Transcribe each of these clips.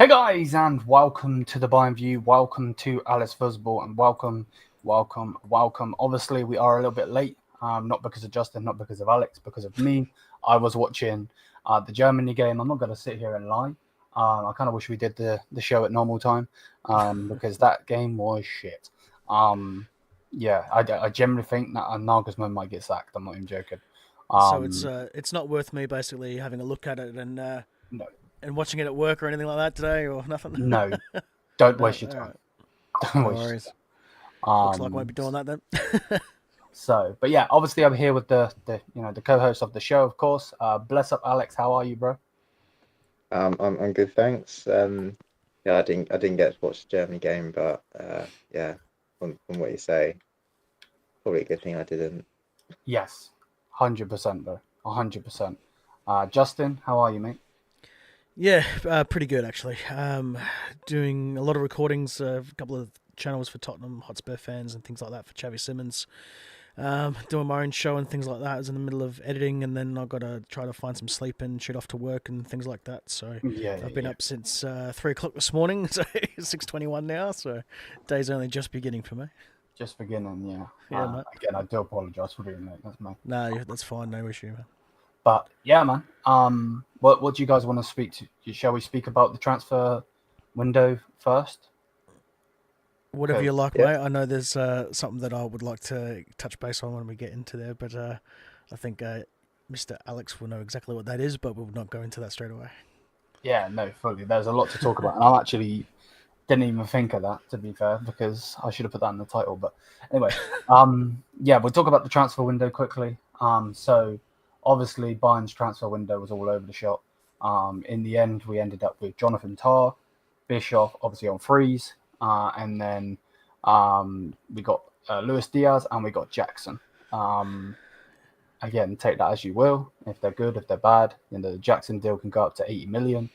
Hey guys, and welcome to the Bayern View. Welcome to Alice Fußball, and welcome. Obviously, we are a little bit late, not because of Justin, not because of Alex, because of me. I was watching the Germany game. I'm not going to sit here and lie. I kind of wish we did the show at normal time because that game was shit. I generally think that Nagelsmann might get sacked. I'm not even joking. So it's not worth me basically having a look at it No, and watching it at work or anything like that today or nothing. no, don't No, waste your all time. right, Don't no waste your worries. time. Looks like I won't be doing that then. So, but yeah, obviously I'm here with the co-host of the show, of course. Bless up, Alex. How are you, bro? I'm good, thanks. Yeah, I didn't get to watch the Germany game, but yeah, from what you say, probably a good thing I didn't. Yes, 100%, bro. 100%. Justin, how are you, mate? Yeah, pretty good actually. Doing a lot of recordings, a couple of channels for Tottenham Hotspur fans and things like that for Xavi Simmons. Doing my own show and things like that. I was in the middle of editing, and then I've got to try to find some sleep and shoot off to work and things like that. So I've been Yeah. up since 3 o'clock this morning, so 6:21 now. So day's only just beginning for me. Just beginning, yeah. Yeah, mate. Again, I do apologize for doing that. That's me. No, that's fine. No issue, man. But yeah, man. What do you guys want to speak to? Shall we speak about the transfer window first? Whatever you Because like, Yeah, mate. I know there's something that I would like to touch base on when we get into there, but I think Mr. Alex will know exactly what that is, but we'll not go into that straight away. yeah, no, fully. There's a lot to talk about, and I actually didn't even think of that, to be fair, because I should have put that in the title. But anyway, yeah, we'll talk about the transfer window quickly. So obviously Bayern's transfer window was all over the shop. In the end, we ended up with Jonathan Tah, Bischoff, obviously on freeze, and then we got Luis Diaz and we got Jackson. Um, Again, take that as you will. If they're good, if they're bad, the Jackson deal can go up to 80 million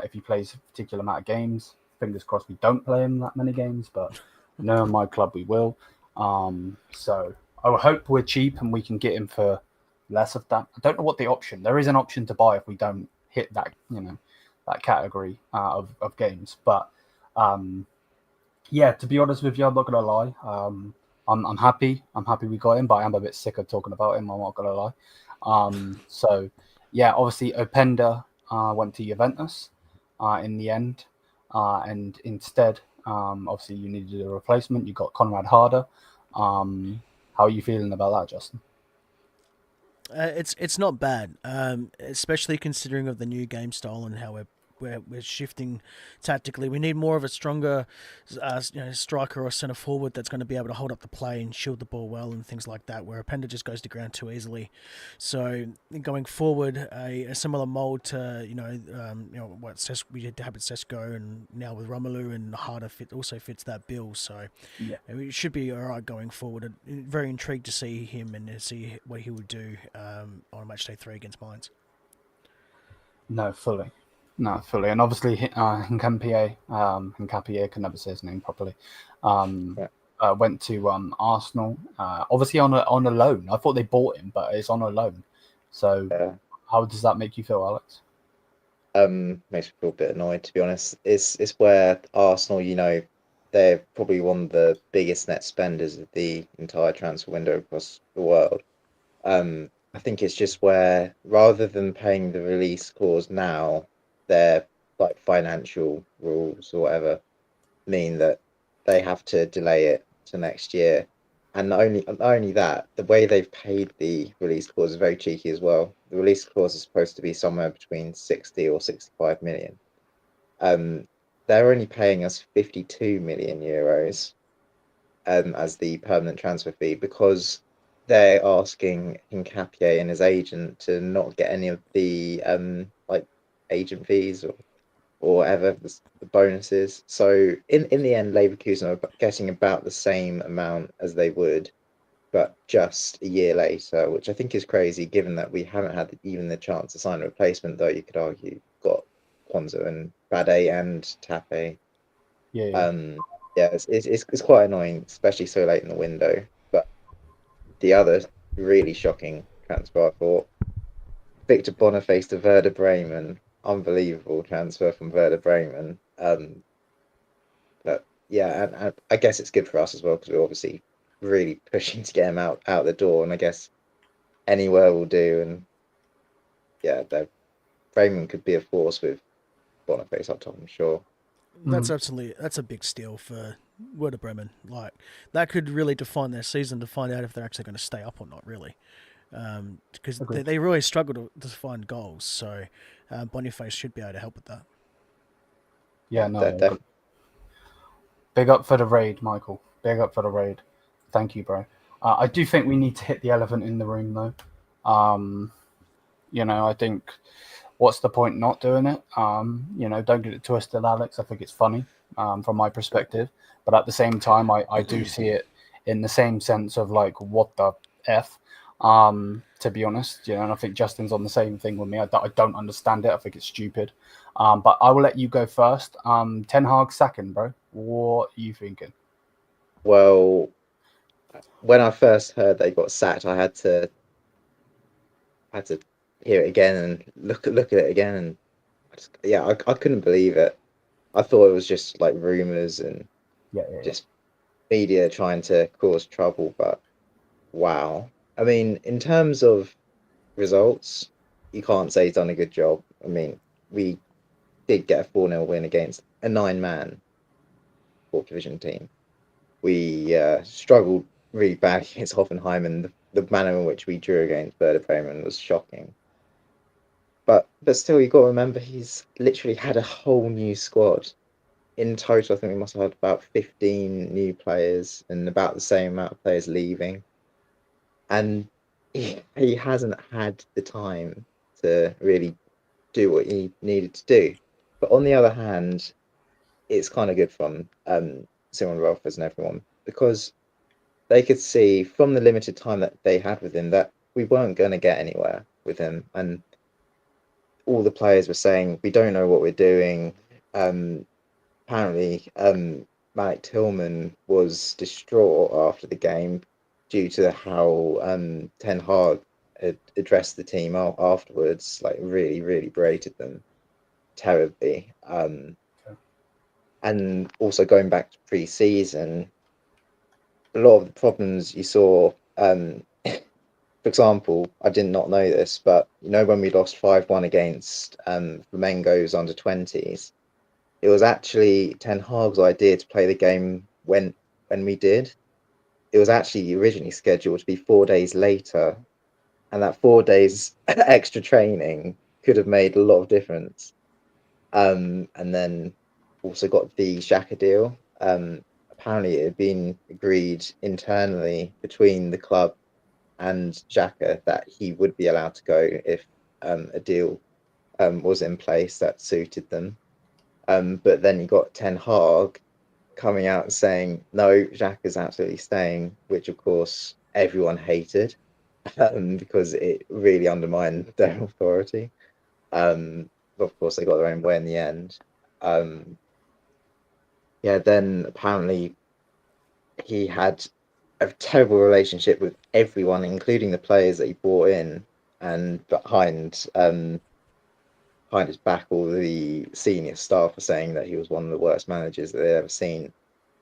if he plays a particular amount of games. Fingers crossed we don't play him that many games, but no, in my club we will. So I hope we're cheap and we can get him for less of that. I don't know what the option. There is an option to buy if we don't hit that, that category of games. But yeah, to be honest with you, I'm not gonna lie. I'm happy. I'm happy we got him, but I am a bit sick of talking about him. I'm not gonna lie. So yeah, obviously Openda went to Juventus in the end, and instead, obviously you needed a replacement. You got Conrad Harder. How are you feeling about that, Justin? It's not bad, especially considering of the new game style and how we're shifting tactically. We need more of a stronger, striker or centre forward that's going to be able to hold up the play and shield the ball well and things like that. Where Openda just goes to ground too easily. So going forward, a similar mould to what we had to have at Sesko and now with Romelu and Harder also fits that bill. So Yeah. it should be all right going forward. Very intrigued to see him and to see what he would do on match day 3 against Mainz. No, fully. No, fully. And obviously, Hincapié, can never say his name properly, um, yeah. went to Arsenal, obviously on a loan. I thought they bought him, but it's on a loan. So yeah. how does that make you feel, Alex? Makes me feel a bit annoyed, to be honest. It's where Arsenal, they're probably one of the biggest net spenders of the entire transfer window across the world. I think it's just where rather than paying the release clause now, their like financial rules or whatever mean that they have to delay it to next year. And not only that, the way they've paid the release clause is very cheeky as well. The release clause is supposed to be somewhere between 60 or 65 million. Um, they're only paying us 52 million euros as the permanent transfer fee because they're asking Hincapié and his agent to not get any of the like agent fees or whatever the bonuses. So in the end, Leverkusen are getting about the same amount as they would, but just a year later, which I think is crazy given that we haven't had even the chance to sign a replacement. Though you could argue got Kwanzaa and Bade and Tape. Yeah. Um, yeah, it's quite annoying, especially so late in the window. But the other really shocking transfer, I thought, Victor Boniface to Werder Bremen. unbelievable transfer from Werder Bremen. But yeah, and I guess it's good for us as well because we're obviously really pushing to get him out the door, and I guess anywhere will do. And yeah, Bremen could be a force with Boniface up top, I'm sure. That's a big steal for Werder Bremen. Like that could really define their season to find out if they're actually going to stay up or not. Really, because they really struggle to find goals. So Boniface should be able to help with that. Yeah, no. Definitely. Big up for the raid, Michael. Big up for the raid. Thank you, bro. I do think we need to hit the elephant in the room, though. I think what's the point not doing it? Don't get it twisted, Alex. I think it's funny from my perspective. But at the same time, I do see it in the same sense of like, what the F? To be honest, and I think Justin's on the same thing with me. I don't understand it. I think it's stupid. But I will let you go first. Ten Hag second, bro. What are you thinking? Well, when I first heard they got sacked, I had to hear it again and look at it again, and I couldn't believe it. I thought it was just like rumors and just media trying to cause trouble, but wow. I mean, in terms of results, you can't say he's done a good job. I mean, we did get a 4-0 win against a 9-man fourth division team. We struggled really bad against Hoffenheim, and the manner in which we drew against Werder Bremen was shocking. But still, you got to remember he's literally had a whole new squad. In total, I think we must have had about 15 new players and about the same amount of players leaving. And he hasn't had the time to really do what he needed to do. But on the other hand, it's kind of good from Simon Rolfers and everyone, because they could see from the limited time that they had with him that we weren't going to get anywhere with him. And all the players were saying, we don't know what we're doing. Apparently, Malik Tillman was distraught after the game due to how Ten Hag had addressed the team afterwards, like really, really berated them terribly. And also going back to pre-season, a lot of the problems you saw, for example, I did not know this, but when we lost 5-1 against Flamengo's under-20s, it was actually Ten Hag's idea to play the game when we did. It was actually originally scheduled to be 4 days later, and that 4 days extra training could have made a lot of difference. And then also got the Xhaka deal. Apparently, it had been agreed internally between the club and Xhaka that he would be allowed to go if a deal was in place that suited them. But then you got Ten Hag coming out and saying, no, Xhaka is absolutely staying, which of course everyone hated because it really undermined their authority. But of course, they got their own way in the end. Then apparently he had a terrible relationship with everyone, including the players that he brought in, and behind his back, all the senior staff are saying that he was one of the worst managers that they've ever seen.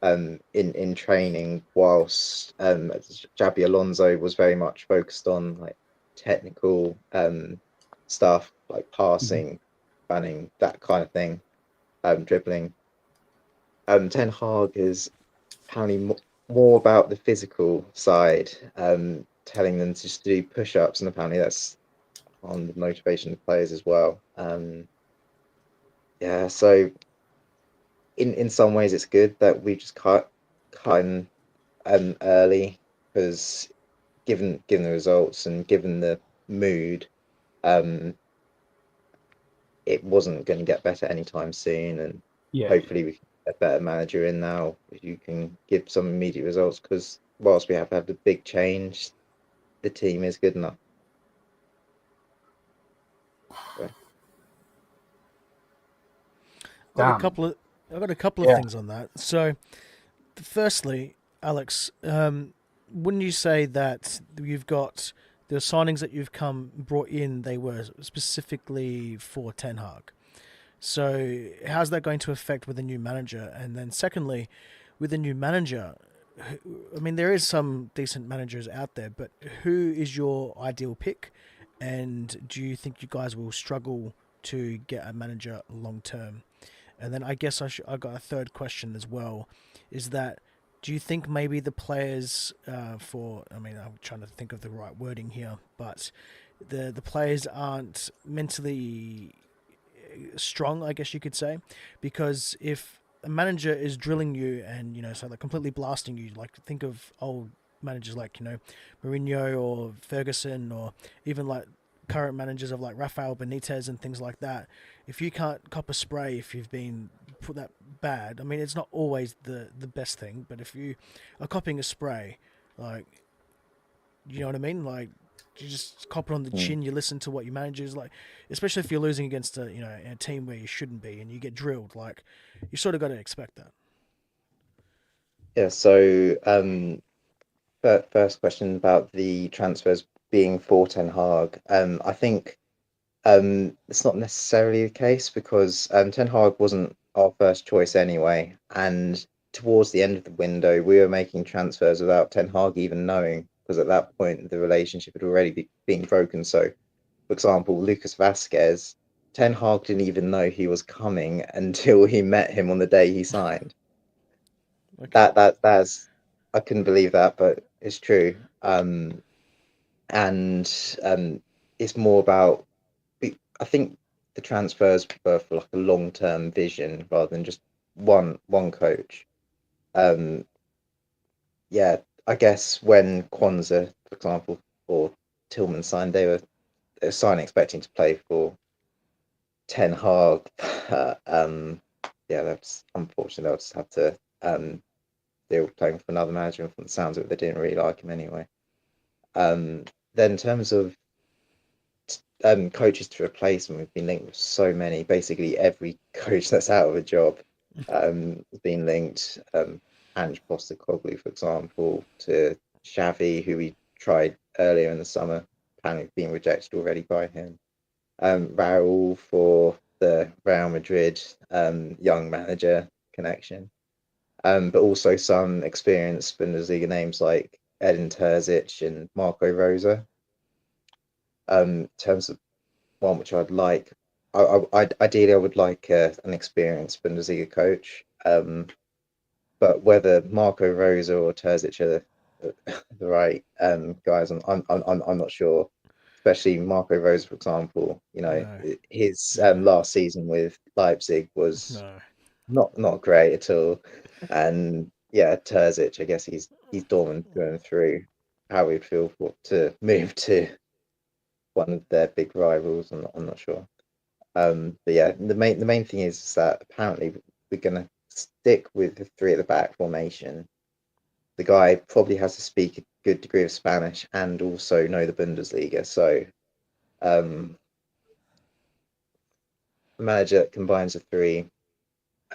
In training, whilst Xabi Alonso was very much focused on like technical stuff like passing, running, that kind of thing, dribbling. Ten Hag is apparently more about the physical side, telling them to just do push-ups, and apparently that's on the motivation of players as well. So in some ways it's good that we just cut him early, because given the results and given the mood, it wasn't going to get better anytime soon, and hopefully we can get a better manager in now who can give some immediate results, because whilst we have had the big change, the team is good enough. I've got a couple of things on that. So, firstly, Alex, wouldn't you say that you've got the signings that you've brought in? They were specifically for Ten Hag. So how's that going to affect with a new manager? And then secondly, with a new manager, I mean, there is some decent managers out there, but who is your ideal pick? And do you think you guys will struggle to get a manager long term? And then I guess I got a third question as well, is that do you think maybe the players I mean, I'm trying to think of the right wording here, but the players aren't mentally strong, I guess you could say, because if a manager is drilling you and so they're completely blasting you, like think of old managers like Mourinho or Ferguson, or even like current managers of like Rafael Benitez and things like that. If you can't cop a spray, if you've been put that bad, I mean, it's not always the best thing, but if you are copping a spray, like, you know what I mean, like, you just cop it on the chin. You listen to what your manager's like, especially if you're losing against a team where you shouldn't be and you get drilled. Like, you sort of got to expect that. Yeah, so first question about the transfers being for Ten Hag. I think it's not necessarily the case because Ten Hag wasn't our first choice anyway, and towards the end of the window, we were making transfers without Ten Hag even knowing, because at that point the relationship had already been broken. So, for example, Lucas Vasquez, Ten Hag didn't even know he was coming until he met him on the day he signed. Okay. That's I couldn't believe that, but it's true. And it's more about I think the transfers were for like a long-term vision rather than just one coach. Um, yeah, I guess when Kwanzaa, for example, or Tillman signed, they were signing expecting to play for Ten Hag. Yeah, that's unfortunate. They'll just have to deal with playing for another manager. And from the sounds of it, they didn't really like him anyway. Then in terms of coaches to replace him, we've been linked with so many. Basically, every coach that's out of a job has been linked. Ange Postecoglou, for example, to Xavi, who we tried earlier in the summer, apparently being rejected already by him. Raul for the Real Madrid young manager connection, but also some experienced Bundesliga names like Edin Terzic and Marco Rosa. In terms of one which I'd like, ideally I would like an experienced Bundesliga coach, but whether Marco Rosa or Terzic are the right guys, I'm not sure. Especially Marco Rose, for example, No. his No. last season with Leipzig was No. not great at all. And yeah, Terzic, I guess he's dormant through and through. How we'd feel to move to one of their big rivals, I'm not sure. But yeah, the main thing is that apparently we're gonna stick with the three at the back formation. The guy probably has to speak a good degree of Spanish and also know the Bundesliga. So the manager that combines the three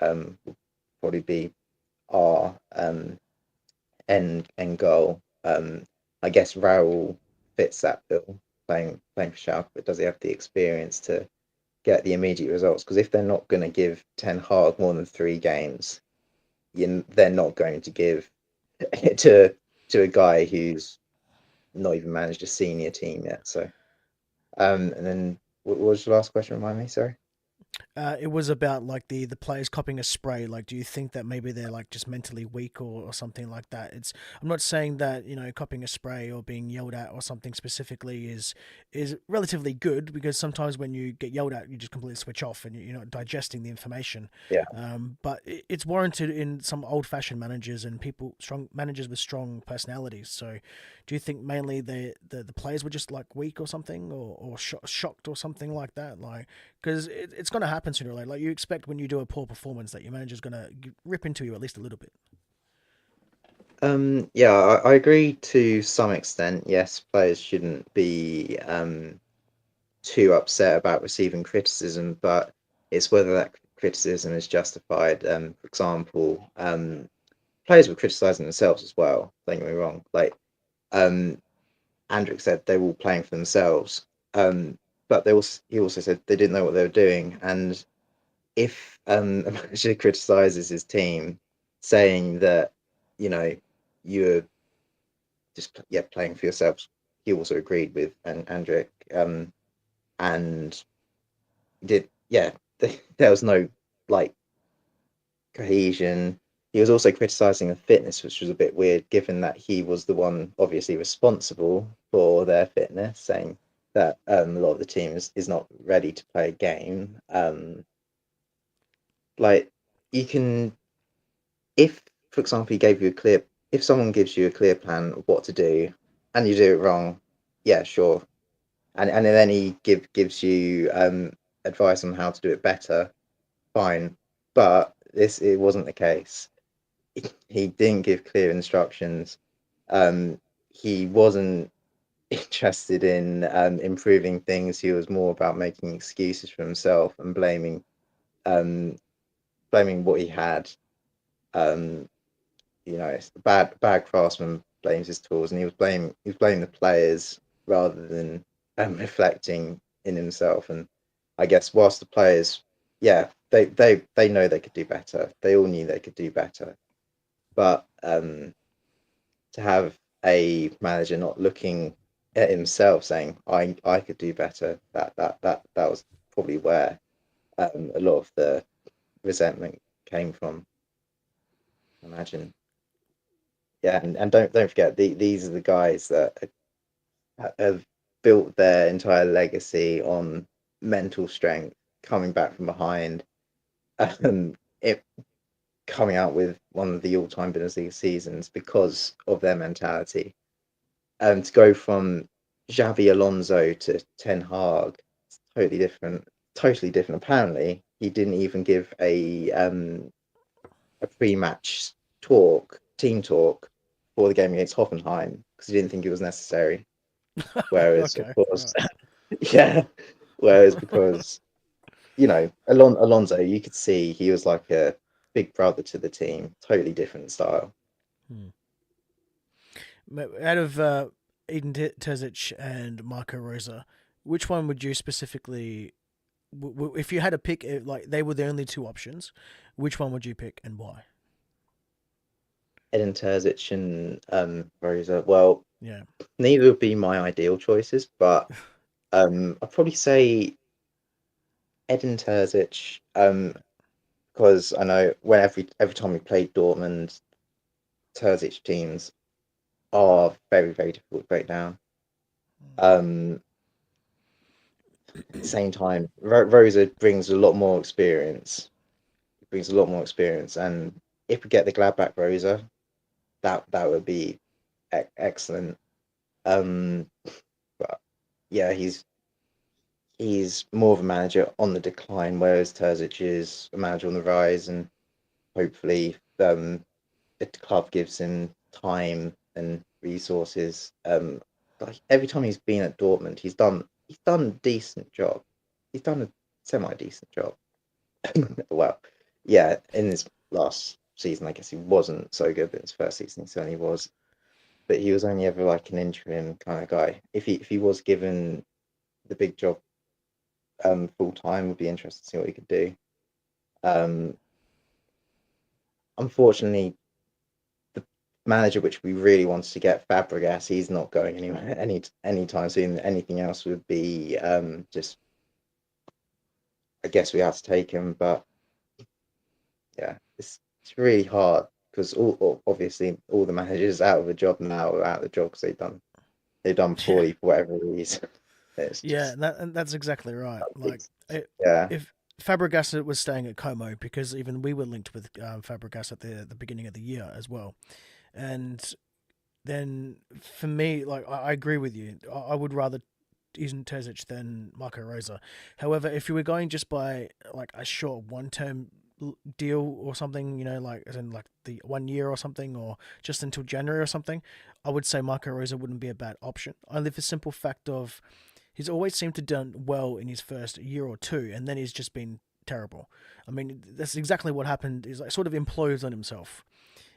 will probably be our end goal. I guess Raul fits that bill, playing for Schalke, but does he have the experience to get the immediate results? Because if they're not going to give Ten Hag more than 3 games, they're not going to give it to a guy who's not even managed a senior team yet. So, and then what was your last question? Remind me, sorry. It was about like the players copying a spray. Like, do you think that maybe they're like just mentally weak or something like that? I'm not saying that copying a spray or being yelled at or something specifically is relatively good, because sometimes when you get yelled at, you just completely switch off and you're not digesting the information. Yeah. But it's warranted in some old-fashioned managers and strong managers with strong personalities. So, do you think mainly the players were just like weak or something, or shocked or something like that? Like, because it's going to happen sooner or later. Like, you expect when you do a poor performance that your manager's going to rip into you at least a little bit. Yeah, I agree to some extent. Yes, players shouldn't be too upset about receiving criticism, but it's whether that criticism is justified. For example, players were criticizing themselves as well. Don't get me wrong. Like um, Andrick said, they were all playing for themselves, but he also said they didn't know what they were doing, and if a manager criticizes his team, saying that you're just playing for yourself, he also agreed with Andric, and did there was no like cohesion. He was also criticizing the fitness, which was a bit weird, given that he was the one obviously responsible for their fitness, saying that a lot of the team is not ready to play a game. Like you can, if for example, if someone gives you a clear plan of what to do, and you do it wrong, yeah, sure, and then he gives you advice on how to do it better, fine. But it wasn't the case. He didn't give clear instructions. He wasn't interested in improving things. He was more about making excuses for himself and um, blaming what he had. Um, it's bad craftsman blames his tools, and he was blaming the players rather than reflecting in himself. And I guess whilst the players, yeah, they know they could do better. They all knew they could do better, but to have a manager not looking at himself saying I could do better, that was probably where a lot of the resentment came from, I imagine. Yeah, and don't forget these are the guys that have built their entire legacy on mental strength, coming back from behind, it coming out with one of the all-time Bundesliga seasons because of their mentality. To go from Xavi Alonso to Ten Hag, it's totally different. Totally different. Apparently, he didn't even give a pre-match team talk for the game against Hoffenheim because he didn't think it was necessary. Whereas, of Okay, course, right. yeah. Whereas because Alonso, you could see he was like a big brother to the team. Totally different style. Hmm. Out of Eden Terzic and Marco Rosa, which one would you specifically, if you had to pick, like they were the only two options, which one would you pick and why? Edin Terzic and Rosa. Well, Yeah. neither would be my ideal choices, but I'd probably say Edin Terzic, because I know when every time we played Dortmund, Terzic teams are very, very difficult to break down. Um, at the same time, Rosa brings a lot more experience. Brings a lot more experience, and if we get the Gladbach Rosa, that would be excellent. Um, but yeah, he's more of a manager on the decline, whereas Terzic is a manager on the rise, and hopefully, the club gives him time and resources. Like every time he's been at Dortmund, he's done a decent job. He's done a semi decent job. Well, yeah, in his last season, I guess he wasn't so good, but his first season he certainly was. But he was only ever like an interim kind of guy. If he was given the big job full time, would be interested to see what he could do. Um, Unfortunately, the manager which we really wanted to get, Fabregas, he's not going anywhere anytime soon. Anything else would be just, I guess we have to take him, but yeah, it's really hard because obviously all the managers out of a job now are out of the job because they've done Yeah. poorly for whatever reason. It's Yeah, just and that's exactly right. Like, yeah. if Fabregas was staying at Como, because even we were linked with Fabregas at the beginning of the year as well, and then for me, like I agree with you. I would rather isn't Terzic than Marco Rosa. However, if you were going just by like a short one-term deal or something, like as in like the 1 year or something, or just until January or something, I would say Marco Rosa wouldn't be a bad option. Only for the simple fact of he's always seemed to done well in his first year or two, and then he's just been terrible. I mean, that's exactly what happened. Is like sort of implodes on himself.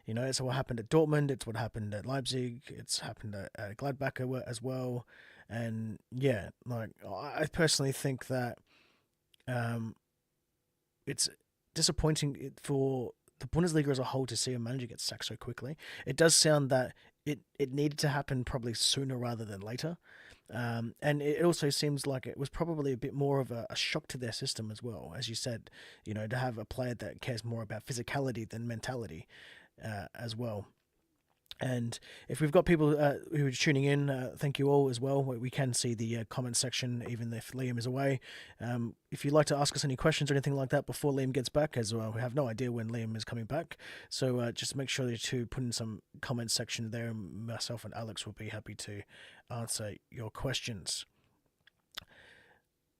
It's what happened at Dortmund. It's what happened at Leipzig. It's happened at Gladbach as well. And yeah, like I personally think that um, it's disappointing for the Bundesliga as a whole to see a manager get sacked so quickly. It does sound that it needed to happen probably sooner rather than later. And it also seems like it was probably a bit more of a shock to their system as well. As you said, to have a player that cares more about physicality than mentality as well. And if we've got people who are tuning in, thank you all as well. We can see the comment section, even if Liam is away. If you'd like to ask us any questions or anything like that before Liam gets back, as well, we have no idea when Liam is coming back. So just make sure to put in some comment section there, and myself and Alex will be happy to answer your questions.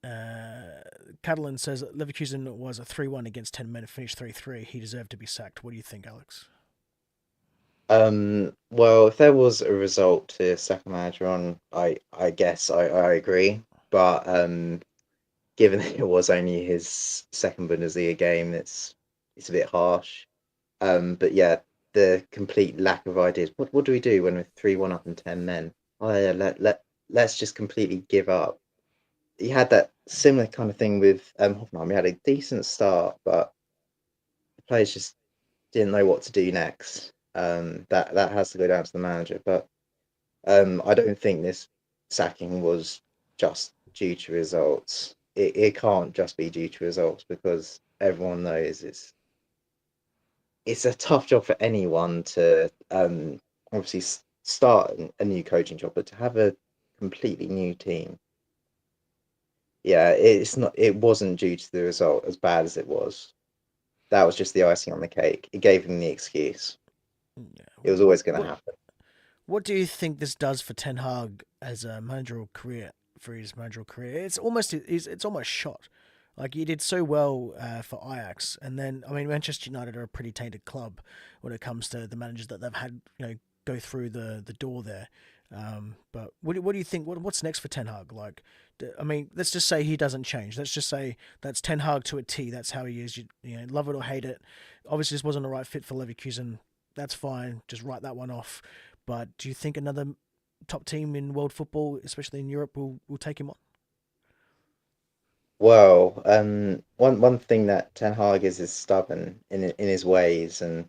Catalan says Leverkusen was a 3-1 against 10 men, finished 3-3. He deserved to be sacked. What do you think, Alex? Well, if there was a result to sack a manager on, I guess I agree. But given that it was only his second Bundesliga game, it's a bit harsh. But yeah, the complete lack of ideas. What do we do when we're 3-1 up and 10 men? Oh yeah, let's just completely give up. He had that similar kind of thing with Hoffenheim. We had a decent start, but the players just didn't know what to do next. That has to go down to the manager. But I don't think this sacking was just due to results. It can't just be due to results because everyone knows it's a tough job for anyone to obviously start a new coaching job, but to have a completely new team. Yeah, it wasn't due to the result as bad as it was. That was just the icing on the cake. It gave him the excuse. Yeah. It was always going to happen. What do you think this does for Ten Hag as a managerial career? For his managerial career, it's almost shot. Like he did so well for Ajax, and then I mean Manchester United are a pretty tainted club when it comes to the managers that they've had, go through the door there. But what do you think? What's next for Ten Hag? Like, I mean, let's just say he doesn't change. Let's just say that's Ten Hag to a T. That's how he is. You love it or hate it. Obviously, this wasn't the right fit for Leverkusen. That's fine. Just write that one off. But do you think another top team in world football, especially in Europe, will take him on? Well, one thing that Ten Hag is stubborn in his ways, and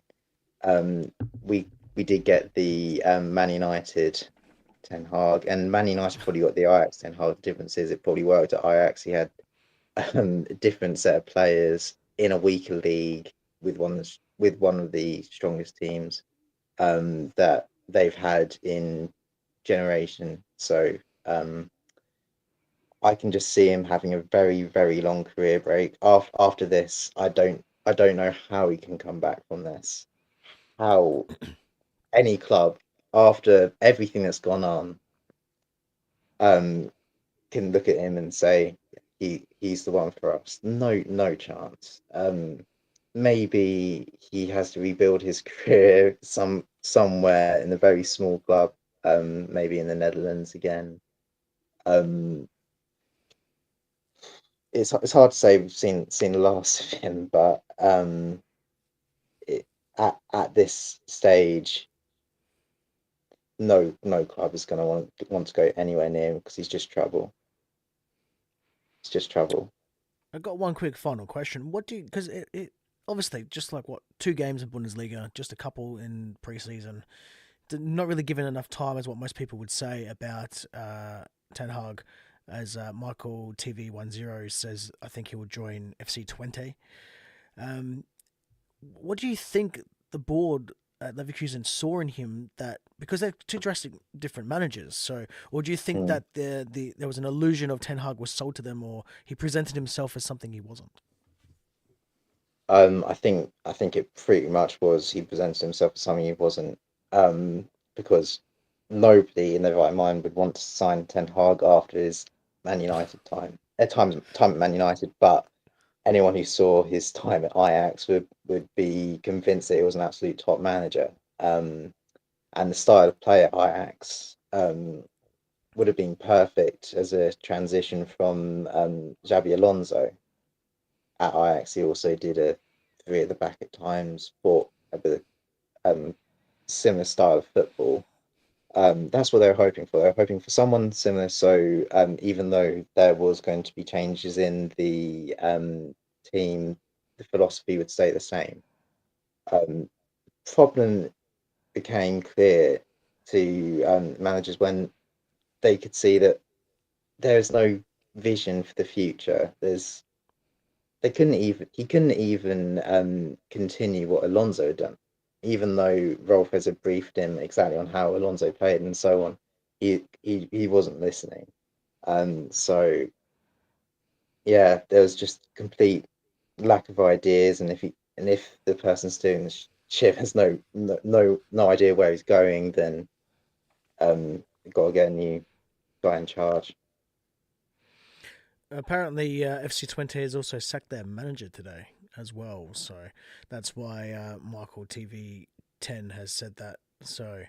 um, we we did get the Man United Ten Hag, and Man United probably got the Ajax Ten Hag. The difference is it probably worked at Ajax. He had a different set of players in a weaker league with one of the strongest teams that they've had in generation. So I can just see him having a very, very long career break. After this, I don't know how he can come back from this. How any club after everything that's gone on um can look at him and say he's the one for us. No chance. Maybe he has to rebuild his career somewhere in a very small club, maybe in the Netherlands again. Um, it's hard to say we've seen the last of him, but it, at this stage, no club is going to want to go anywhere near him because he's just trouble. It's just trouble. I got one quick final question. What do you, because it obviously just like what, 2 games in Bundesliga, just a couple in preseason, not really given enough time as what most people would say about Ten Hag. As Michael TV10 says, I think he will join FC 20. What do you think the board at Leverkusen saw in him that, because they're two drastic different managers, so, or do you think Mm. that there was an illusion of Ten Hag was sold to them, or he presented himself as something he wasn't? I think it pretty much was he presented himself as something he wasn't, because nobody in their right mind would want to sign Ten Hag after his Man United time. At time at Man United, but anyone who saw his time at Ajax would be convinced that he was an absolute top manager. And the style of play at Ajax would have been perfect as a transition from Xabi Alonso at Ajax. He also did a three at the back at times, fought a bit similar style of football. That's what they were hoping for. They were hoping for someone similar. So even though there was going to be changes in the team, the philosophy would stay the same. Problem became clear to managers when they could see that there is no vision for the future. He couldn't even continue what Alonso had done, even though Rolf had briefed him exactly on how Alonso played and so on. He wasn't listening. So yeah, there was just complete lack of ideas, and if the person steering the ship has no idea where he's going, then you've got to get a new guy in charge. Apparently, FC20 has also sacked their manager today as well, so that's why Michael TV10 has said that. So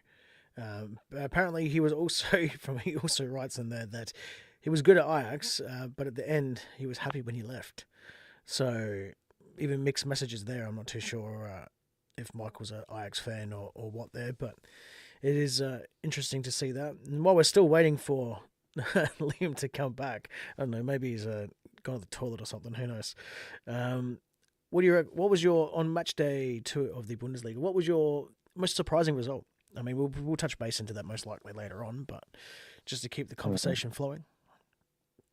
apparently, he also writes in there that he was good at Ajax, but at the end he was happy when he left. So even mixed messages there. I'm not too sure if Michael's an Ajax fan or what there, but it is interesting to see that. And while we're still waiting for Liam to come back, I don't know, maybe he's gone to the toilet or something. Who knows? What was your on match day 2 of the Bundesliga? What was your most surprising result? I mean, we'll touch base into that most likely later on, but just to keep the conversation flowing.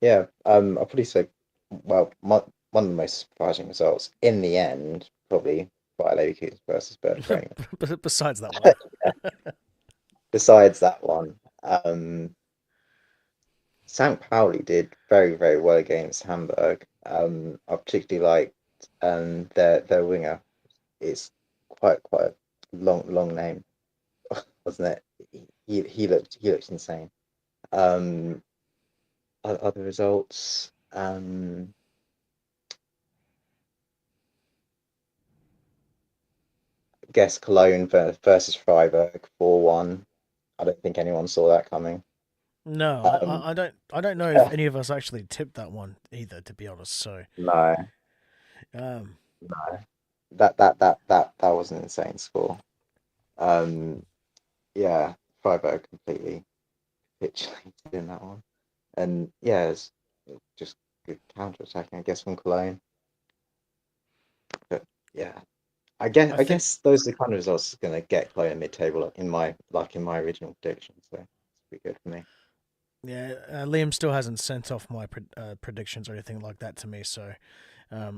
Yeah, I'll probably say, well, one of the most surprising results in the end, probably by Leverkusen versus Bayern. Besides that one. Besides that one, St. Pauli did very, very well against Hamburg. I particularly liked their winger. It's quite a long name, wasn't it? He looked insane. Other results, guess Cologne versus Freiburg 4-1. I don't think anyone saw that coming. No, I don't know if any of us actually tipped that one either, to be honest. So no, no, that was an insane score. Yeah, Freiburg completely capitulated in that one, and yeah, it's just good counter attacking, I guess, from Cologne. But yeah, I guess those are the kind of results that's going to get Cologne mid-table in my original prediction. So it's pretty good for me. Yeah, Liam still hasn't sent off my predictions or anything like that to me, so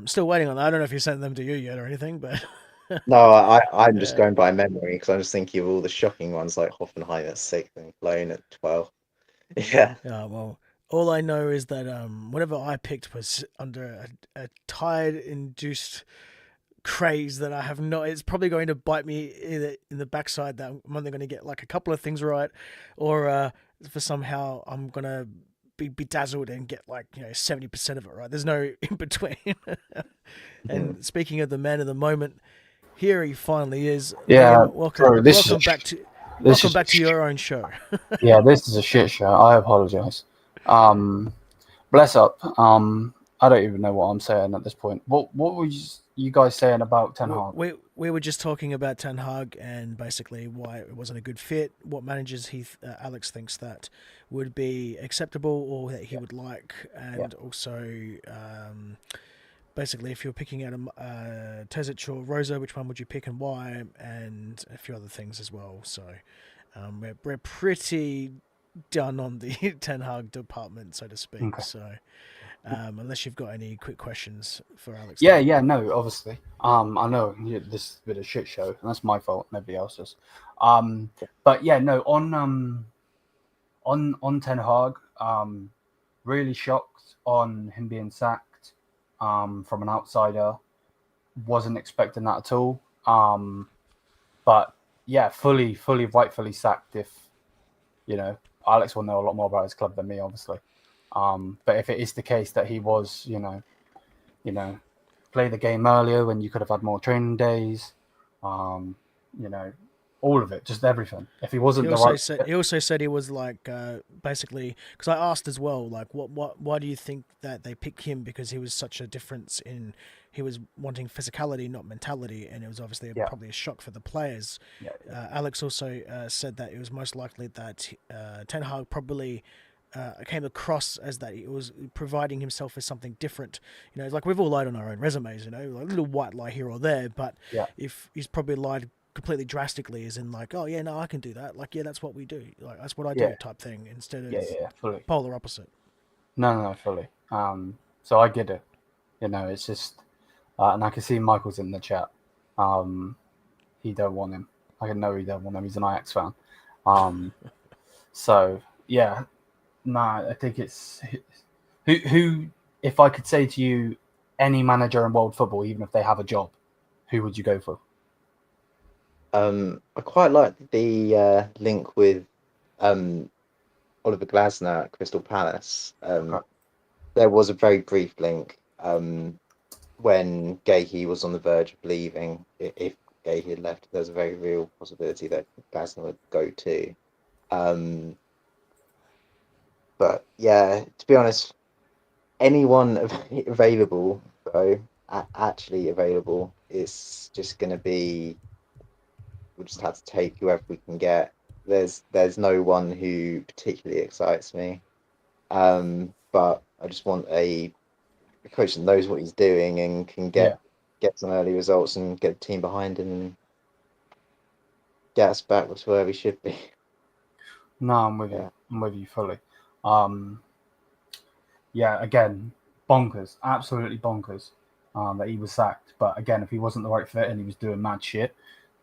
still waiting on that. I don't know if he sent them to you yet or anything, but no, I'm just going by memory because I'm just thinking of all the shocking ones like Hoffenheim at 6 and Cologne at 12. Yeah. Well, all I know is that whatever I picked was under a tide-induced craze that I have not. It's probably going to bite me either in the backside that I'm only going to get like a couple of things right, or for somehow I'm going to be bedazzled and get 70% of it right. There's no in between. And speaking of the man of the moment, here he finally is. Yeah, Liam, welcome back to your own show. Yeah, this is a shit show. I apologize. Bless up. I don't even know what I'm saying at this point. What were you guys saying about Ten Hag? We were just talking about Ten Hag and basically why it wasn't a good fit. What managers Alex thinks that would be acceptable or that he would like, and also basically if you're picking out a Terzic or Rosa, which one would you pick and why, and a few other things as well. So we're pretty done on the Ten Hag department, so to speak. Okay. So. Unless you've got any quick questions for Alex. Yeah, no, obviously. I know this is a bit of shit show, and that's my fault, nobody else's. But yeah, no, on Ten Hag, really shocked on him being sacked. From an outsider, wasn't expecting that at all. But yeah, fully, rightfully sacked. If Alex will know a lot more about his club than me, obviously. But if it is the case that he was, play the game earlier when you could have had more training days, all of it, just everything. If he wasn't he also said he was basically, because I asked as well, why do you think that they picked him? Because he was such a difference he was wanting physicality, not mentality, and it was obviously probably a shock for the players. Alex also said that it was most likely that Ten Hag probably came across as that he was providing himself as something different. Like we've all lied on our own resumes, like a little white lie here or there, but Yeah. if he's probably lied completely drastically, as in like, oh yeah, no, I can do that. Like, yeah, that's what we do. Like, that's what I do, type thing, instead of Fully. polar opposite. No, fully. So I get it. It's just, and I can see Michael's in the chat. He don't want him. I know he don't want him. He's an Ajax fan. So yeah, I think it's who. If I could say to you, any manager in world football, even if they have a job, who would you go for? I quite like the link with Oliver Glasner at Crystal Palace. There was a very brief link when Gahey was on the verge of leaving. If Gahey had left, there's a very real possibility that Glasner would go too. But yeah, to be honest, anyone available, though, actually available, it's just going to be, we'll just have to take whoever we can get. There's no one who particularly excites me, but I just want a coach that knows what he's doing and can get some early results and get the team behind him and get us back to where we should be. No, I'm with you. I'm with you fully. Again, bonkers, absolutely bonkers that he was sacked. But again, if he wasn't the right fit and he was doing mad shit,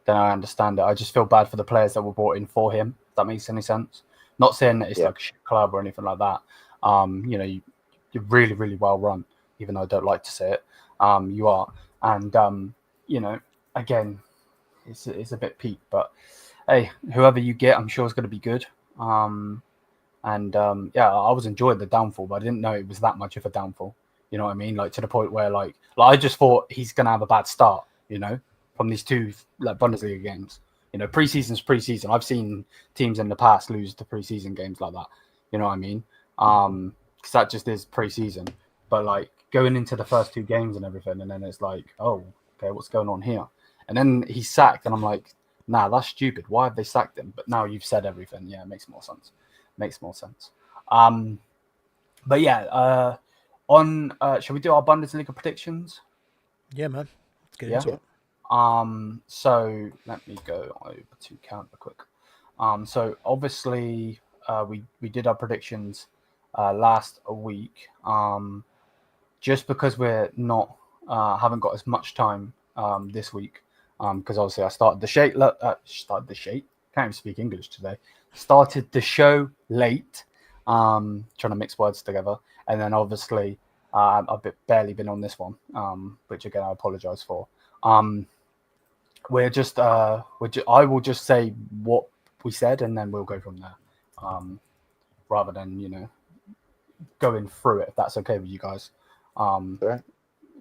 then I understand it. I just feel bad for the players that were brought in for him, if that makes any sense. Not saying that it's like a shit club or anything like that. You're really, really well run, even though I don't like to say it. You are. And, again, it's a bit peak. But, hey, whoever you get, I'm sure is going to be good. I was enjoying the downfall, but I didn't know it was that much of a downfall. You know what I mean? Like, to the point where, like I just thought he's going to have a bad start, from these two Bundesliga games. Preseason's preseason. I've seen teams in the past lose the preseason games like that. You know what I mean? Because that just is preseason. But like going into the first two games and everything, and then it's like, oh, okay, what's going on here? And then he's sacked, and I'm like, nah, that's stupid. Why have they sacked him? But now you've said everything. Yeah, it makes more sense. But yeah, shall we do our Bundesliga predictions? Yeah, man. Let's get into it. So let me go over to Canada quick. So obviously, we did our predictions last week. Just because we're not haven't got as much time this week, because obviously I started the show. Can't even speak English today. Started the show late, trying to mix words together, and then obviously I've barely been on this one, which again I apologise for. I will just say what we said, and then we'll go from there, rather than going through it, if that's okay with you guys. Right.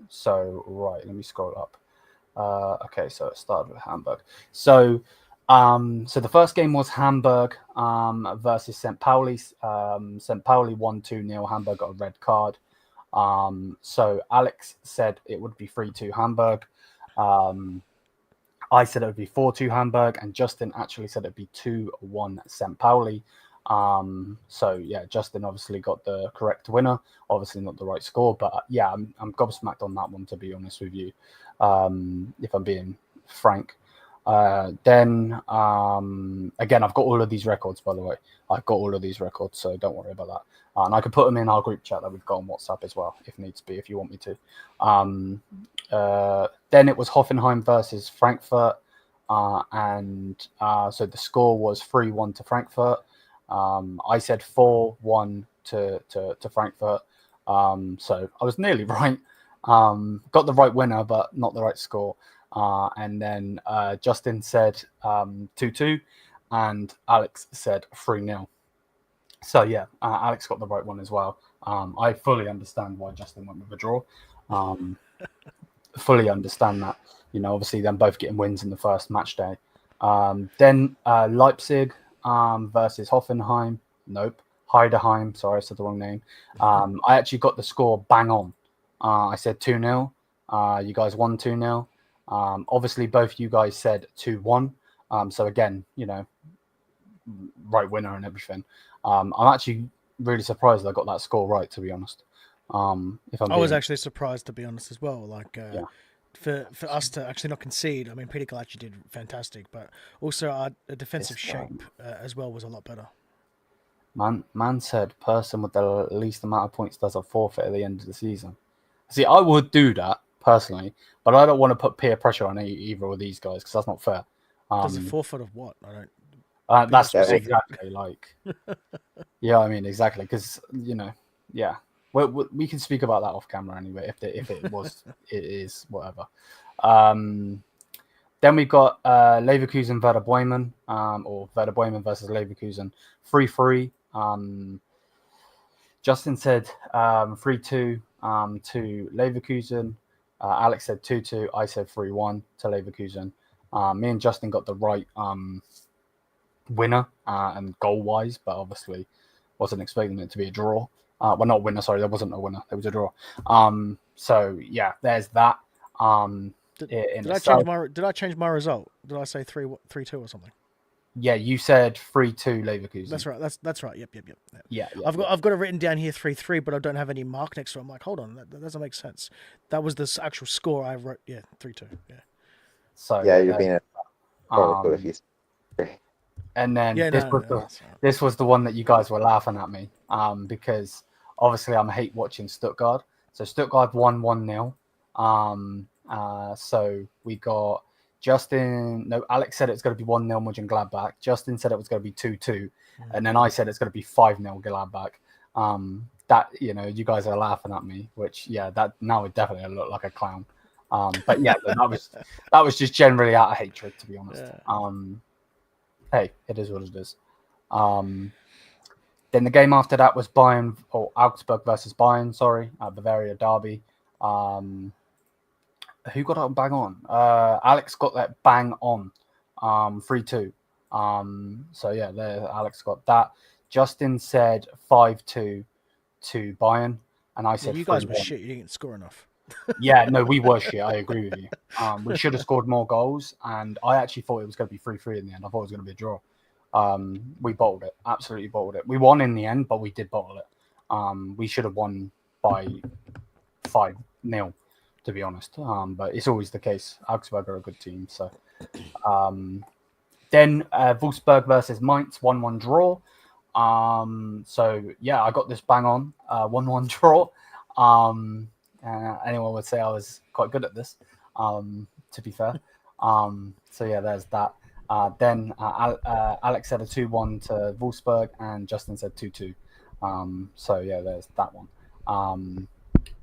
So let me scroll up. Okay, so it started with Hamburg. So the first game was Hamburg versus St. Pauli. St. Pauli won 2-0. Hamburg got a red card. So Alex said it would be 3-2 Hamburg. I said it would be 4-2 Hamburg, and Justin actually said it'd be 2-1 St. Pauli. So yeah, Justin obviously got the correct winner. Obviously not the right score, but yeah, I'm gobsmacked on that one, to be honest with you. If I'm being frank. Then again, I've got all of these records, by the way. I've got all of these records, so don't worry about that. And I can put them in our group chat that we've got on WhatsApp as well, if needs be, if you want me to. Then it was Hoffenheim versus Frankfurt. So the score was 3-1 to Frankfurt. I said 4-1 to Frankfurt. So I was nearly right. Got the right winner, but not the right score. And then Justin said 2-2, and Alex said 3-0. So yeah, Alex got the right one as well. I fully understand why Justin went with a draw. Fully understand that. Obviously them both getting wins in the first match day. Then Leipzig versus Hoffenheim. Nope. Heideheim. Sorry, I said the wrong name. I actually got the score bang on. I said 2-0. You guys won 2-0. Obviously, both you guys said 2-1. So again, right winner and everything. I'm actually really surprised I got that score right, to be honest. If I'm I was being, actually surprised, to be honest, as well. Like, yeah, for us to actually not concede, I mean, Peter Calciio did fantastic, but also our defensive this shape as well was a lot better. man said person with the least amount of points does a forfeit at the end of the season. See, I would do that personally, but I don't want to put peer pressure on either of these guys because that's not fair. Does a forfeit of what? I don't. That's Yeah, exactly like, yeah, I mean, exactly, because yeah, we can speak about that off camera anyway. If it is whatever. Then we've got Leverkusen Werder Bremen, or Werder Bremen versus Leverkusen, 3-3. Justin said 3-2 to Leverkusen. Alex said 2-2. I said 3-1 to Leverkusen. Me and Justin got the right winner and goal-wise, but obviously wasn't expecting it to be a draw. Well, not winner, sorry, there wasn't a winner. There was a draw. So, yeah, there's that. Did I change my result? Did I say 3-2 or something? Yeah, you said 3-2 Leverkusen. That's right. That's right. Yep. Yeah. I've got it written down here 3-3, but I don't have any mark next to it. I'm like, hold on, that doesn't make sense. That was the actual score I wrote. Yeah, 3-2. Yeah. So yeah, you're being horrible if you. And then yeah, this was the one that you guys were laughing at me because obviously I'm hate watching Stuttgart. So Stuttgart won 1-0. So we got Alex said it's going to be 1-0 Mönchengladbach. Justin said it was going to be 2-2. And then I said it's going to be 5-0 Gladbach. That, you guys are laughing at me, which, yeah, that now would definitely look like a clown. But yeah, that was just generally out of hatred, to be honest. Yeah. Hey, it is what it is. Then the game after that was Augsburg versus Bayern, Bavaria derby. Who got that bang on? Alex got that bang on. 3-2. So yeah, there Alex got that. Justin said 5-2 to Bayern, and I said you guys 3-1. were shit. You didn't score enough. Yeah, no, we were shit. I agree with you. We should have scored more goals, and I actually thought it was going to be 3-3 in the end. I thought it was going to be a draw. We bottled it, absolutely bottled it. We won in the end, but we did bottle it. We should have won by 5-0, to be honest. But it's always the case. Augsburg are a good team. So then Wolfsburg versus Mainz, 1-1 draw. So yeah, I got this bang on, 1-1 draw. Anyone would say I was quite good at this, to be fair. So yeah, there's that. Then Alex said a 2-1 to Wolfsburg, and Justin said 2-2. So yeah, there's that one.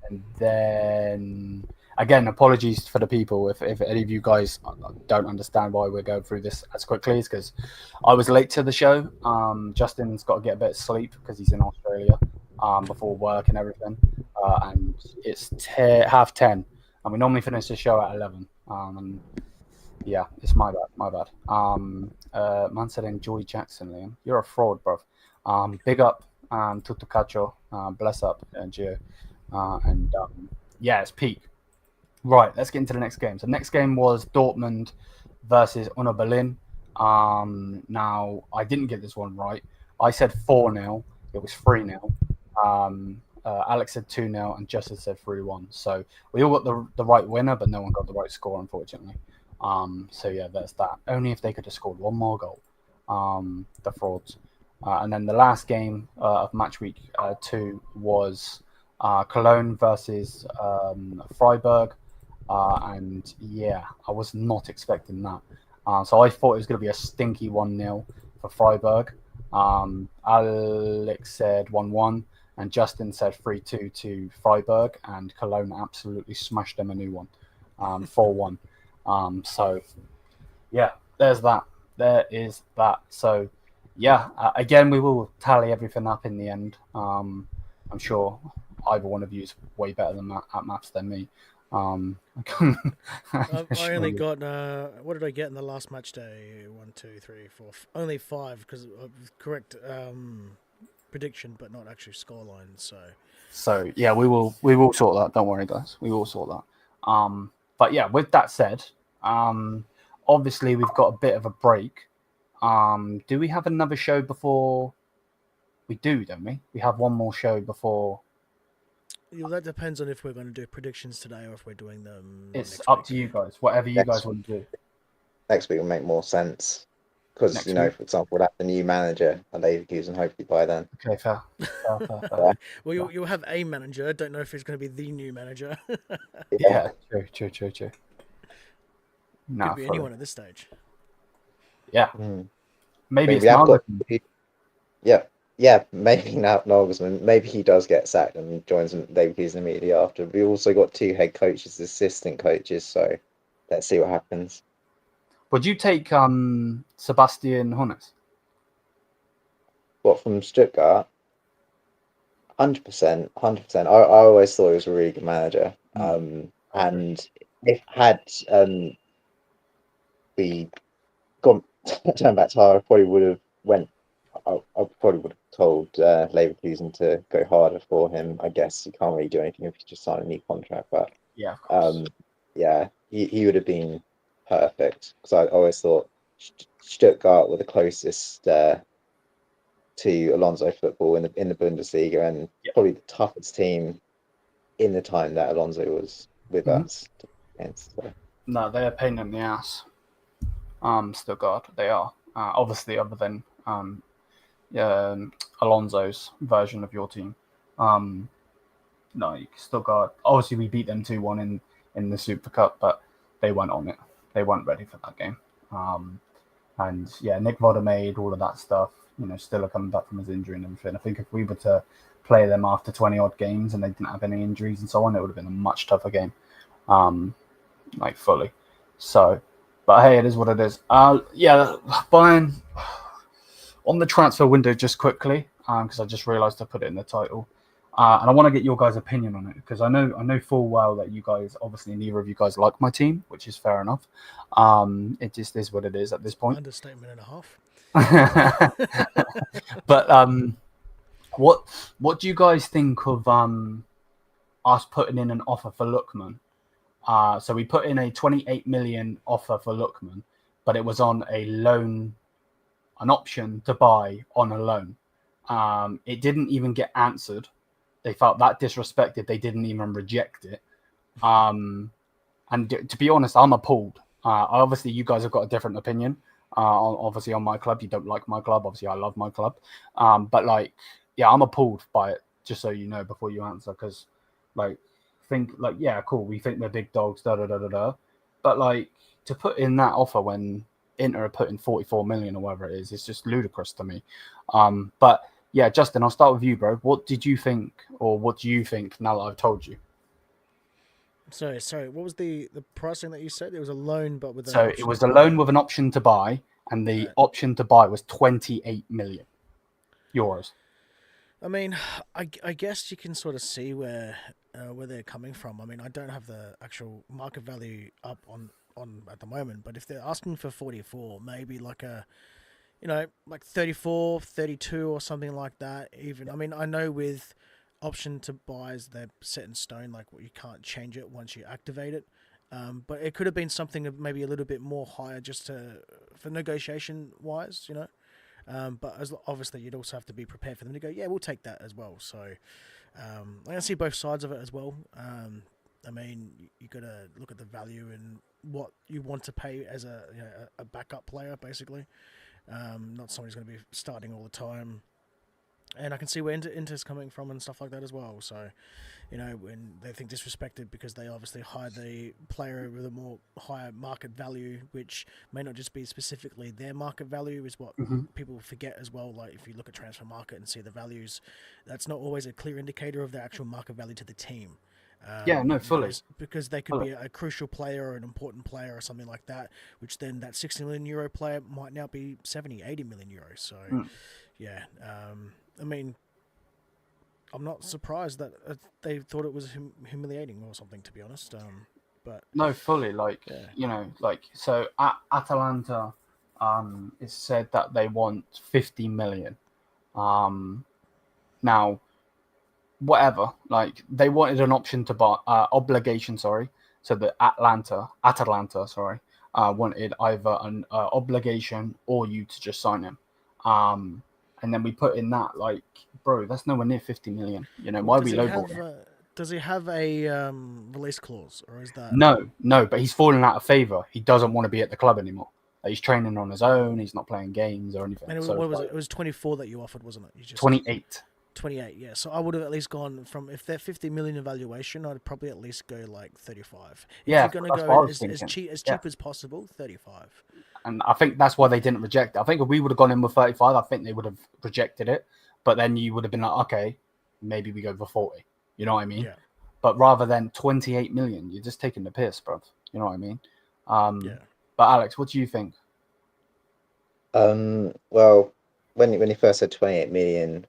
And then again, apologies for the people if any of you guys don't understand why we're going through this as quickly. It's because I was late to the show. Justin's got to get a bit of sleep because he's in Australia before work and everything. And it's 10:30, and we normally finish the show at 11. And yeah, it's my bad. Man said enjoy Jackson, Liam. You're a fraud, bro. Big up, TUTTO CALCIO. Bless up, Gio. Yeah, it's peak. Right, let's get into the next game. So next game was Dortmund versus Union Berlin. Now, I didn't get this one right. I said 4-0. It was 3-0. Alex said 2-0 and Justin said 3-1. So we all got the right winner, but no one got the right score, unfortunately. So yeah, there's that. Only if they could have scored one more goal. The frauds. And then the last game of match week 2 was Cologne versus Freiburg. And yeah, I was not expecting that. So I thought it was going to be a stinky 1-0 for Freiburg. Alex said 1-1. And Justin said 3-2 to Freiburg, and Cologne absolutely smashed them a new one, 4-1. So, yeah, there's that. There is that. So, yeah, again, we will tally everything up in the end. I'm sure either one of you is way better than at maths than me. I only got what did I get in the last match day? 1, 2, 3, 4. Only 5 because of correct prediction, but not actually scoreline. So yeah, we will sort that. Don't worry, guys. We will sort that. But yeah, with that said, obviously we've got a bit of a break. Do we have another show before We do, don't we? We have one more show before. That depends on if we're going to do predictions today or if we're doing them It's next up week. to you guys. Whatever you guys want to do. Next week will make more sense because, Next you know, week? for example, we'll have the new manager at Leverkusen hopefully by then. Okay, fair. Yeah. Well, you'll have a manager. I don't know if it's going to be the new manager. Yeah, true. Could be anyone at this stage. Yeah. Mm. Maybe it's we have got, Nagelsmann. yeah, maybe now Nagelsmann, maybe he does get sacked and joins Leverkusen immediately after. We also got 2 head coaches, assistant coaches, so let's see what happens. Would you take Sebastian Hoeneß? What, from Stuttgart? 100%. I always thought he was a really good manager. And if had we gone turned back to Harder, I probably would have told Leverkusen to go harder for him. I guess you can't really do anything if you just sign a new contract, but Yeah, of course. he would have been perfect because I always thought Stuttgart were the closest to Alonso football in the Bundesliga and probably the toughest team in the time that Alonso was with us. So. No, they're a pain in the ass. Stuttgart, they are. Obviously, other than Alonso's version of your team. No, Stuttgart. Obviously, we beat them 2-1 in the Super Cup, but they weren't on it. They weren't ready for that game. And yeah, Nick Vodda made all of that stuff. You know, still coming back from his injury and everything. I think if we were to play them after 20 odd games and they didn't have any injuries and so on, it would have been a much tougher game, like fully. So, but hey, it is what it is. Yeah, Bayern on the transfer window just quickly because I just realised I put it in the title. And I want to get your guys' opinion on it because I know full well that you guys, obviously neither of you guys like my team, which is fair enough. It just is what it is at this point. Understatement and a half. But what do you guys think of us putting in an offer for Lookman? So we put in a 28 million offer for Lookman, but it was on a loan, an option to buy on a loan. It didn't even get answered. They felt that disrespected. They didn't even reject it. And to be honest, I'm appalled. Obviously, you guys have got a different opinion. Obviously, on my club, you don't like my club. Obviously, I love my club. But like, yeah, I'm appalled by it. Just so you know before you answer, because like, yeah, cool. We think we're big dogs. But like, to put in that offer when Inter are putting 44 million or whatever it is, it's just ludicrous to me. But yeah, Justin, I'll start with you, bro. What did you think, or what do you think now that I've told you? Sorry. What was the pricing that you said? It was a loan, but with it was a loan with an option to buy, and the option to buy was 28 million euros. I mean, I guess you can sort of see where they're coming from. I mean, I don't have the actual market value up on at the moment, but if they're asking for 44, maybe like a, you know, like 34, 32 or something like that. Even, I mean, I know with option to buys, they're set in stone, like you can't change it once you activate it. But it could have been something maybe a little bit more higher just for negotiation wise, you know. But obviously you'd also have to be prepared for them to go, yeah, we'll take that as well. So I can see both sides of it as well. I mean, you got to look at the value and what you want to pay as a backup player, basically. Not someone who's going to be starting all the time. And I can see where Inter's coming from and stuff like that as well. So, you know, when they think disrespected because they obviously hired the player with a more higher market value, which may not just be specifically their market value, is what people forget as well. Like if you look at transfer market and see the values, that's not always a clear indicator of the actual market value to the team. Yeah, no, fully. Because they could be a crucial player or an important player or something like that, which then that 60 million euro player might now be 70, 80 million euros. So, yeah. I mean, I'm not surprised that they thought it was humiliating or something, to be honest. But no, fully. Like, you know, like, so at Atalanta, it's said that they want 50 million. Now, whatever, like they wanted an option to buy, obligation, sorry. So the Atalanta, wanted either an obligation or you to just sign him. and then we put in that, like, bro, that's nowhere near 50 million. You know, Well, why are we lowballing? does he have a release clause, or is that? No, but he's fallen out of favour. He doesn't want to be at the club anymore. Like, he's training on his own. He's not playing games or anything. And So what was it? It was 24 that you offered, wasn't it? You just 28. 28, yeah. So I would have at least gone from, if they're 50 million evaluation, I'd probably at least go like 35. If Yeah, you're going to that's what I go was as thinking. cheap as possible, 35. And I think that's why they didn't reject it. I think if we would have gone in with 35, I think they would have rejected it. But then you would have been like, okay, maybe we go for 40. You know what I mean? Yeah. But rather than 28 million, you're just taking the piss, bro. You know what I mean? Yeah. But Alex, what do you think? Well, when you first said 28 million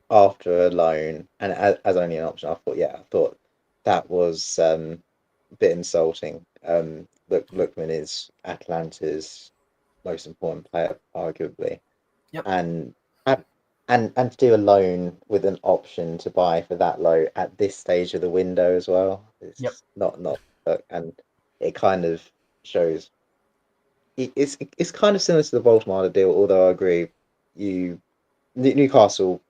after a loan and as only an option, I thought that was a bit insulting. Lookman is Atlanta's most important player, arguably. Yep. And to do a loan with an option to buy for that low at this stage of the window as well. It's not and it kind of shows. It's kind of similar to the Baltimore deal, although I agree, Newcastle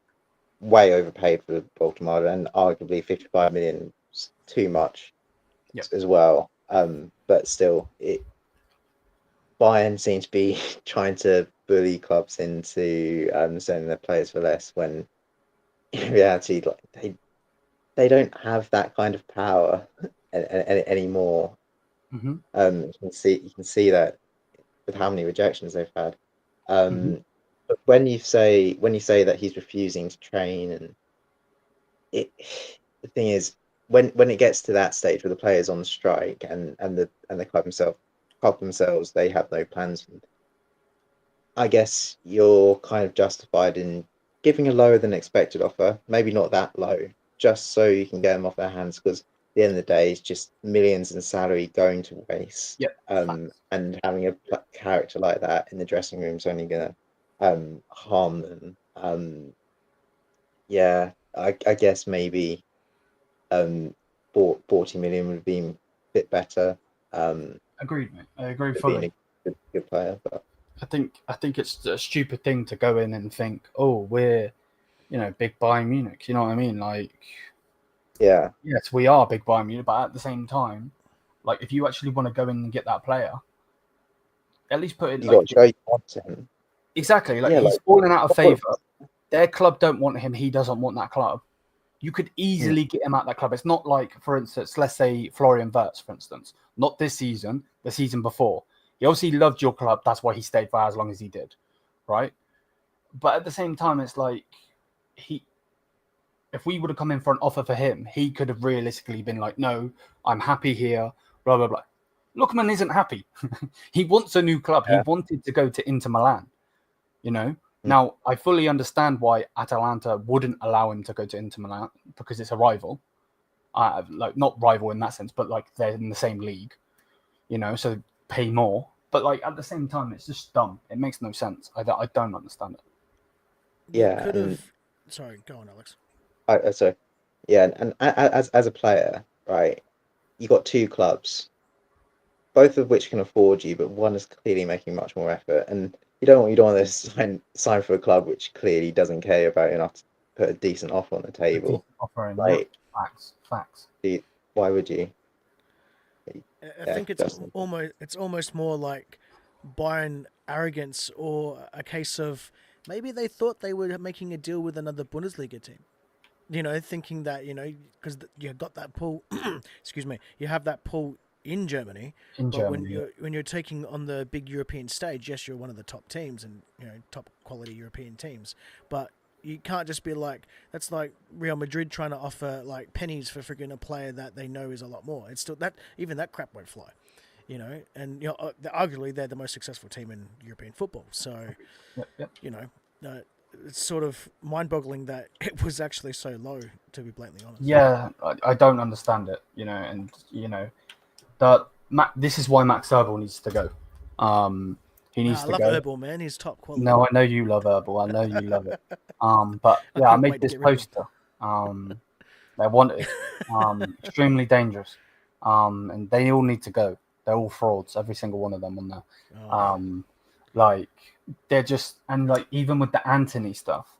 way overpaid for Baltimore, and arguably 55 million is too much as well. But still, Bayern seem to be trying to bully clubs into selling their players for less, when in reality, like they don't have that kind of power anymore. Mm-hmm. You can see that with how many rejections they've had. But when you say that he's refusing to train, and the thing is, when it gets to that stage where the players on strike and the club themselves, they have no plans. I guess you're kind of justified in giving a lower than expected offer, maybe not that low, just so you can get them off their hands, because at the end of the day, it's just millions in salary going to waste. Yep. And having a character like that in the dressing room is only going to harm them. Yeah, I guess maybe 40 million would have been a bit better. Agreed, mate. I agree fully. Being a good player, but I think it's a stupid thing to go in and think, oh, we're, big Bayern Munich. You know what I mean? Like, yeah, yes, we are big Bayern Munich, but at the same time, like, if you actually want to go in and get that player, at least put it you got to show you want him. Exactly. Like, he's falling out of favour. Their club don't want him. He doesn't want that club. You could easily get him at that club. It's not like, for instance, let's say Florian Wirtz, for instance, not this season, the season before. He obviously loved your club. That's why he stayed for as long as he did, right? But at the same time, it's like if we would have come in for an offer for him, he could have realistically been like, no, I'm happy here, blah, blah, blah. Lookman isn't happy. He wants a new club. Yeah. He wanted to go to Inter Milan, Now, I fully understand why Atalanta wouldn't allow him to go to Inter Milan, because it's a rival. Like, not rival in that sense, but like they're in the same league, so pay more. But like at the same time, it's just dumb. It makes no sense. I don't understand it. Yeah. Could have. Sorry, go on, Alex. So, yeah, and as a player, right, you got two clubs, both of which can afford you, but one is clearly making much more effort, and you don't want to sign for a club which clearly doesn't care about you enough to put a decent offer on the table. Like, facts. Why would you? I think it's almost more like Bayern arrogance, or a case of maybe they thought they were making a deal with another Bundesliga team. Thinking that, because you got that pull, excuse me, you have that pull in Germany. When you're taking on the big European stage, yes, you're one of the top teams and top quality European teams, but you can't just be like, that's like Real Madrid trying to offer like pennies for freaking a player that they know is a lot more. It's still that crap won't fly, and arguably they're the most successful team in European football. So, it's sort of mind-boggling that it was actually so low, to be blatantly honest. Yeah, I don't understand it, this is why Max Erbel needs to go. He needs to go. I love Erbel, man. He's top quality. No, I know you love Erbel. I know you love it. But yeah, I made this poster. They want it. Extremely dangerous. And they all need to go. They're all frauds. Every single one of them on there. they're just, and like even with the Anthony stuff,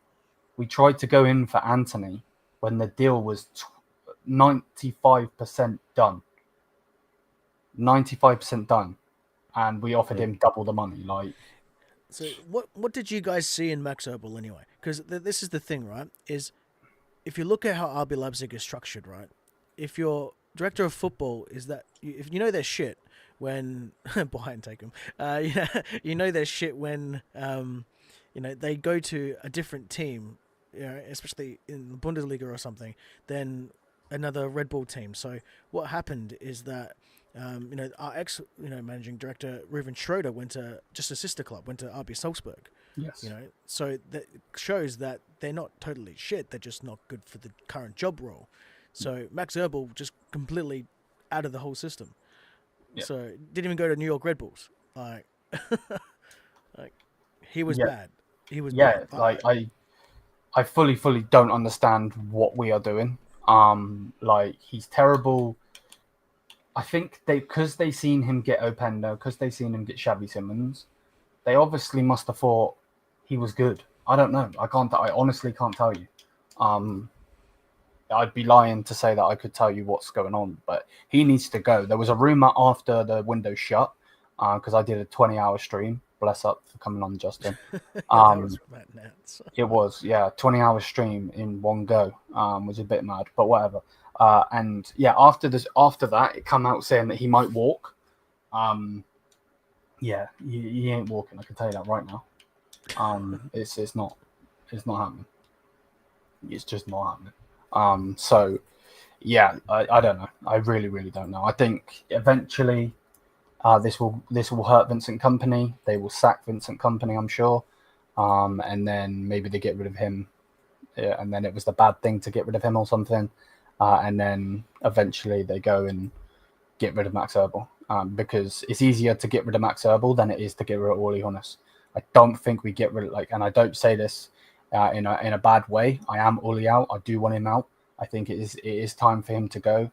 we tried to go in for Anthony when the deal was 95% done. 95% done, and we offered him double the money. Like, So what did you guys see in Max Oberl anyway? Because this is the thing, right? Is if you look at how RB Leipzig is structured, right? If your director of football is that, if you know their shit when Bayern take them, you know their shit when they go to a different team, especially in the Bundesliga or something, than another Red Bull team. So what happened is that our ex managing director Ruven Schroeder went to just a sister club, went to RB Salzburg. yes, So that shows that they're not totally shit. They're just not good for the current job role. So Max Oberl just completely out of the whole system. Yeah. So didn't even go to New York Red Bulls. Like he was bad. He was bad. Like I fully don't understand what we are doing. Like he's terrible. I think because they seen him get Openda, because they seen him get Xavi Simons, they obviously must have thought he was good. I don't know. I honestly can't tell you. I'd be lying to say that I could tell you what's going on, but he needs to go. There was a rumor after the window shut, because I did a 20-hour stream. Bless up for coming on, Justin. That was nuts. It was, 20-hour stream in one go. Was a bit mad, but whatever. And yeah, after that, it come out saying that he might walk. Yeah, he ain't walking. I can tell you that right now. It's not happening. It's just not happening. So yeah, I don't know. I really don't know. I think eventually, this will hurt Vincent Kompany. They will sack Vincent Kompany, I'm sure. And then maybe they get rid of him. Yeah, and then it was the bad thing to get rid of him or something. And then eventually they go and get rid of Max Oberl, because it's easier to get rid of Max Oberl than it is to get rid of Uli Hoeneß. I don't think we get rid of, and I don't say this in a bad way. I am Uli out. I do want him out. I think it is time for him to go.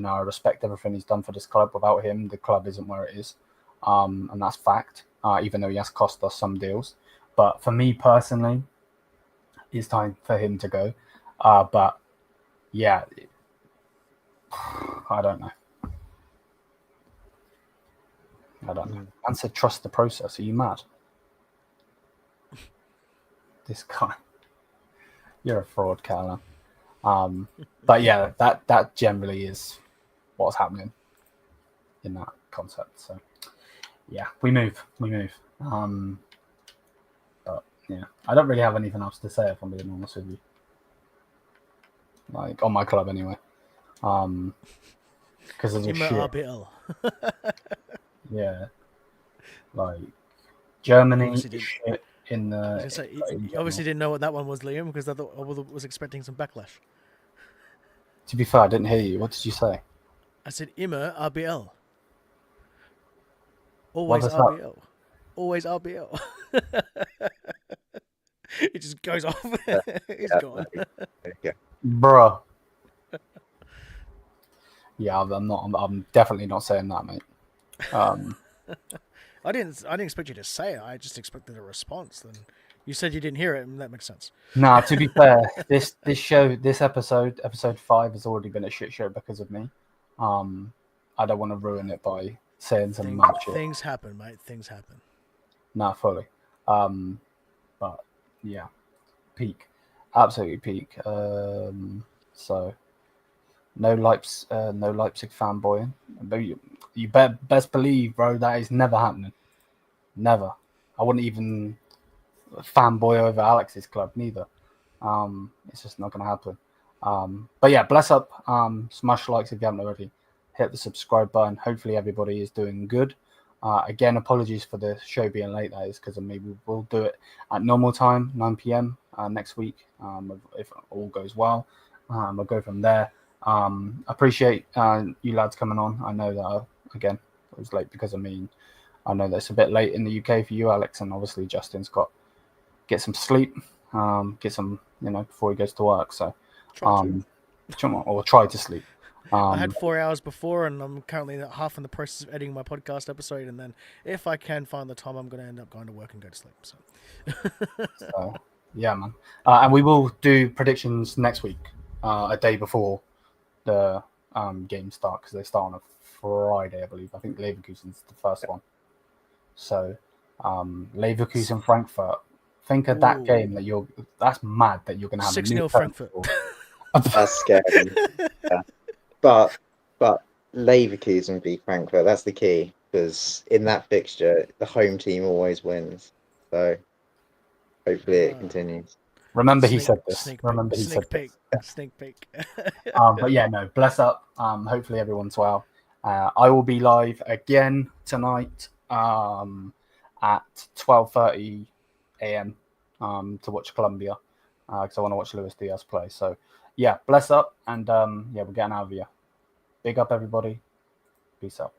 I respect everything he's done for this club. Without him, the club isn't where it is, and that's fact. Even though he has cost us some deals, but for me personally, it's time for him to go. But yeah, I don't know. Man said trust the process. Are you mad? This guy. You're a fraud, Callum. But yeah, that generally is what's happening in that concept. So yeah, we move. But yeah, I don't really have anything else to say if I'm being honest with you. Like on my club anyway. Because of the shit. RBL. Yeah. Like Germany shit in the. You obviously didn't know what that one was, Liam, because I was expecting some backlash. To be fair, I didn't hear you. What did you say? I said Immer RBL. Always RBL. That? Always RBL. It just goes off. He's gone. Yeah. Bruh. Yeah, I'm definitely not saying that, mate. I didn't expect you to say it. I just expected a response. Then you said you didn't hear it, and that makes sense. Nah, to be fair, this episode 5 has already been a shit show because of me. I don't want to ruin it by saying some mad shit. Things happen, mate. Things happen. Nah, fully. But yeah, peak, absolutely peak. So no Leipzig fanboying. But you best believe, bro, that is never happening. Never. I wouldn't even fanboy over Alex's club, neither. It's just not going to happen. But yeah, bless up. Smash the likes if you haven't already. Hit the subscribe button. Hopefully everybody is doing good. Again, apologies for the show being late. That is because of me. We'll do it at normal time, 9 p.m. Next week, if all goes well. We'll go from there. Appreciate you lads coming on. I know that, again, it was late because of me. I know that it's a bit late in the UK for you, Alex, and obviously Justin's got get some sleep, get some, before he goes to work. So, try to sleep. I had 4 hours before, and I'm currently half in the process of editing my podcast episode. And then, if I can find the time, I'm going to end up going to work and go to sleep. So yeah, man. And we will do predictions next week, a day before the games start, because they start on a Friday, I believe. I think Leverkusen's the first one. So Leverkusen Frankfurt. Think of that game that's mad that you're going to have 6-0 Frankfurt. That's scary. Yeah. But Leverkusen beat Frankfurt. That's the key, because in that fixture, the home team always wins. So hopefully it continues. Remember he said this. Sneak peek. But yeah, no, bless up. Hopefully everyone's well. I will be live again tonight at 12:30 a.m. To watch Colombia, because I want to watch Luis Diaz play. So yeah, bless up, and yeah, we're getting out of here. Big up everybody. Peace out.